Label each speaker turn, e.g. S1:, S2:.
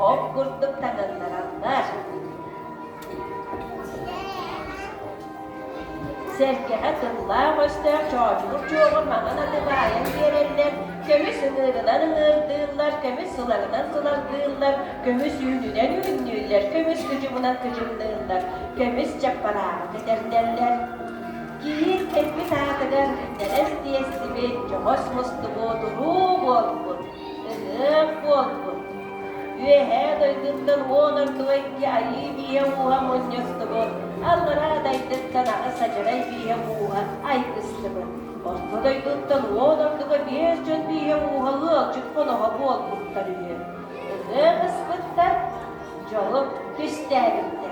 S1: Çok kurduk tanındıranlar. Serkehe tılla göster çocuğur çoğur mağana tıbayan verirler. Kömüs ığırından ığırdığırlar, kömüs sularından sulardığırlar, kömüs ünlüden ünlüler, kömüs kıcımına kıcımdığırlar, kömüs çapparağı ederlerler. Giyir tepki tatıgar, neres diyesi çoğuz mustu boğduru bolbun, ığıp bolbun. Üyehe doyduktan onardığı ki ayı biye uğa monyostu bol. Allara daydıktan ağa sacaray biye uğa ay kıstı bol. Orta doyduktan onardığı bir cön biye uğa ığılcık konağa bol buktar üye. Iğı ıspıttar, jolu küstərimdə.